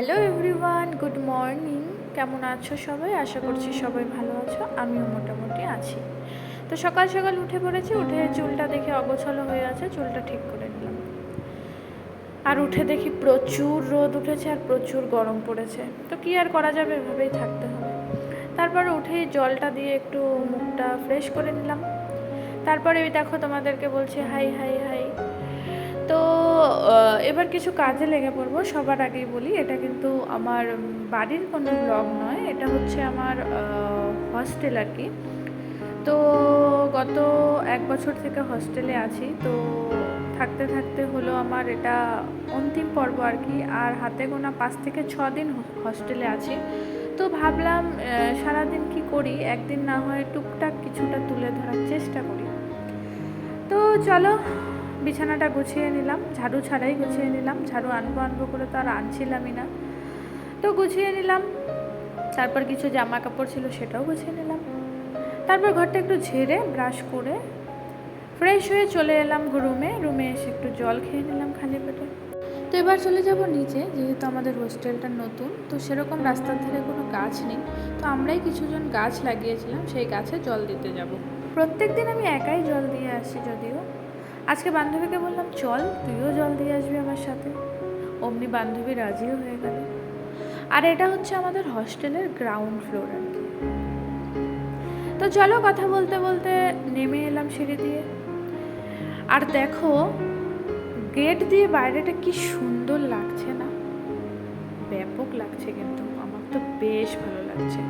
Hello everyone, good morning. কেমন আছো সবাই? আশা করছি সবাই ভালো আছো, আমিও মোটামুটি আছি। তো সকাল সকাল উঠে পড়েছি, উঠে চুলটা দেখে অগোছালো হয়ে আছে, চুলটা ঠিক করে নিলাম। আর উঠে দেখি প্রচুর রোদ উঠেছে আর প্রচুর গরম পড়েছে, তো কী আর করা যাবে, এভাবেই থাকতে হবে। তারপর উঠেই জলটা দিয়ে একটু মুখটা ফ্রেশ করে নিলাম। তারপরে দেখো তোমাদেরকে বলছি হাই হাই হাই। তো এবার কিছু কাজে লেগে পড়বো। সবার আগেই বলি, এটা কিন্তু আমার বাড়ির কোনো ব্লগ নয়, এটা হচ্ছে আমার হস্টেল আর কি। তো গত 1 বছর থেকে হস্টেলে আছি, তো থাকতে থাকতে হলো আমার এটা অন্তিম পর্ব আর কি। আর হাতে গোনা 5 থেকে 6 দিন হস্টেলে আছি। তো ভাবলাম সারাদিন কি করি, একদিন না হয় টুকটাক কিছুটা তুলে ধরার চেষ্টা করি। তো চলো, বিছানাটা গুছিয়ে নিলাম, ঝাড়ু ছাড়াই গুছিয়ে নিলাম। ঝাড়ু আনবো করে তো আর আনছিলামই না, তো গুছিয়ে নিলাম। তারপর কিছু জামা কাপড় ছিল, সেটাও গুছিয়ে নিলাম। তারপর ঘরটা একটু ঝেড়ে ব্রাশ করে ফ্রেশ হয়ে চলে এলাম রুমে এসে একটু জল খেয়ে নিলাম খালি পেটে। তো এবার চলে যাব নিচে, যেহেতু আমাদের হোস্টেলটা নতুন, তো সেরকম রাস্তার ধারে কোনো গাছ নেই। তো আমরাই কিছুজন গাছ লাগিয়েছিলাম, সেই গাছে জল দিতে যাব। প্রত্যেক দিন আমি একাই জল দিয়ে আসি, যদিও আজকে বান্ধবীকে বললাম চল তুইও জল দিয়ে আসবি আমার সাথে। অমনি বান্ধবী রাজিও হয়ে গেল। আর এটা হচ্ছে আমাদের হস্টেলের গ্রাউন্ড ফ্লোর আর কি। তো চলো, কথা বলতে বলতে নেমে এলাম সিঁড়ি দিয়ে। আর দেখো গেট দিয়ে বাইরেটা কি সুন্দর লাগছে না? ব্যাপক লাগছে, কিন্তু আমার তো বেশ ভালো লাগছে।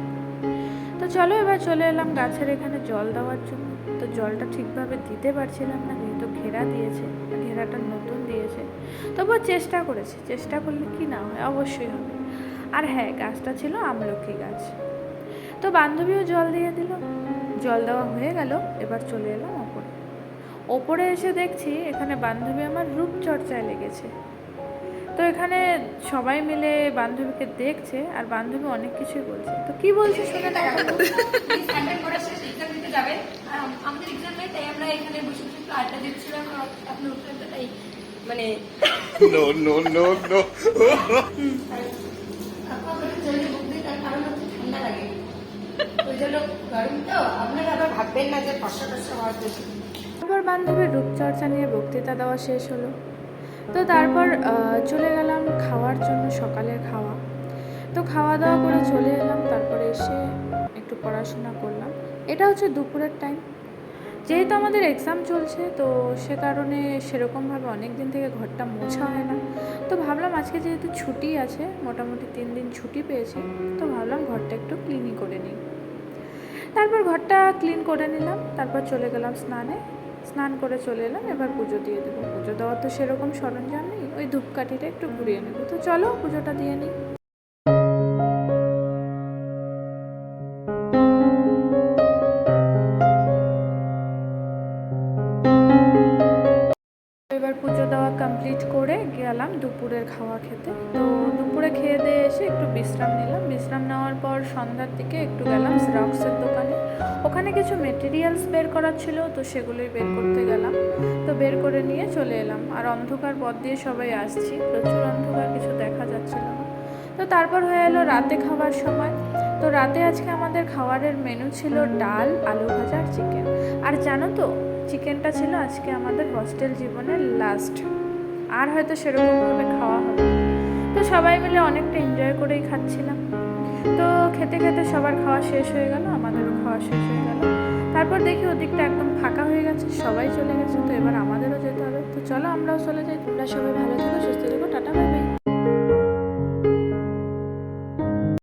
তো চলো, এবার চলে এলাম গাছের এখানে জল দেওয়ার জন্য। তো জলটা ঠিকভাবে দিতে পারছিলাম না, যেহেতু ঘেরা দিয়েছে, ঘেরাটা নতুন দিয়েছে। তবুও চেষ্টা করেছি, চেষ্টা করলে কি না হয়, অবশ্যই হবে। আর হ্যাঁ, গাছটা ছিল আমলকি গাছ। তো বান্ধবীও জল দিয়ে দিল, জল দেওয়া হয়ে গেল। এবার চলে এলাম ওপরে এসে দেখছি এখানে বান্ধবী আমার রূপচর্চায় লেগেছে। তো এখানে সবাই মিলে বান্ধবীকে দেখছে, আর বান্ধবী অনেক কিছুই বলছে। তো কি বলছে শুনে না। আমাদের এক্সাম নেই, তাই আমরা এখানে বসে বসে একটু আড্ডা দিচ্ছিলাম। আপনি উঠলেন তো, তাই মানে No, no, no, no. জলদি বুক দিই, তার কারণ হচ্ছে ঠান্ডা লাগে, ওই জন্য গরম তো। আপনারা আবার ভাববেন না যে ফসা টসা হওয়ার বেশি। তারপর বান্ধবীর রূপচর্চা নিয়ে বক্তৃতা দেওয়া শেষ হলো। তো তারপর চলে গেলাম খাওয়ার জন্য, সকালের খাওয়া। তো খাওয়া দাওয়া করে চলে এলাম। তারপরে এসে একটু পড়াশোনা করলাম। এটা হচ্ছে দুপুরের টাইম, যেহেতু আমাদের এক্সাম চলছে, তো সে কারণে সেরকমভাবে অনেক দিন থেকে ঘরটা মোছা হয় না। তো ভাবলাম আজকে যেহেতু ছুটি আছে, মোটামুটি 3 দিন ছুটি পেয়েছি, তো ভাবলাম ঘরটা একটু ক্লিনই করে নিই। তারপর ঘরটা ক্লিন করে নিলাম। তারপর চলে গেলাম স্নান করে চলে এলাম। এবার পুজো দিয়ে দেবো। পুজো দেওয়ার তো সেরকম সরঞ্জাম নেই, ওই ধূপকাঠিটা একটু ঘুরিয়ে নেবো। তো চলো পুজোটা দিয়ে নিই। এবার পুজো দেওয়া কমপ্লিট করে গেলাম দুপুরের খাওয়া খেতে। তো দুপুরে খেয়ে দিয়ে এসে একটু বিশ্রাম নিলাম। বিশ্রাম নেওয়ার পর সন্ধ্যার দিকে একটু গেলাম জেরক্সের দোকানে। ওখানে কিছু মেটেরিয়ালস বের করার ছিল, তো সেগুলোই বের করতে গেলাম। তো বের করে নিয়ে চলে এলাম। আর অন্ধকার পথ দিয়ে সবাই আসছি, প্রচুর অন্ধকার, কিছু দেখা যাচ্ছিল না। তো তারপর হয়ে এলো রাতে খাবার সময়। তো রাতে আজকে আমাদের খাবারের মেনু ছিল ডাল, আলু ভাজা আর চিকেন। আর জানো তো, চিকেনটা ছিল আজকে আমাদের হস্টেল জীবনের লাস্ট, আর হয়তো সেরকমভাবে খাওয়া হবে। তো সবাই মিলে অনেকটা এনজয় করেই খাচ্ছিলাম। তো খেতে খেতে সবার খাওয়া শেষ হয়ে গেল, আমাদেরও খাওয়া শেষ হয়ে গেল। তারপর দেখি ওদিকটা একদম ফাঁকা হয়ে গেছে, সবাই চলে গেছে। তো এবার আমাদেরও যেতে হবে। তো চলো আমরাও চলে যাই। তোমরা সবাই ভালো থেকো, সুস্থ থেকো, টাটা বাই বাই।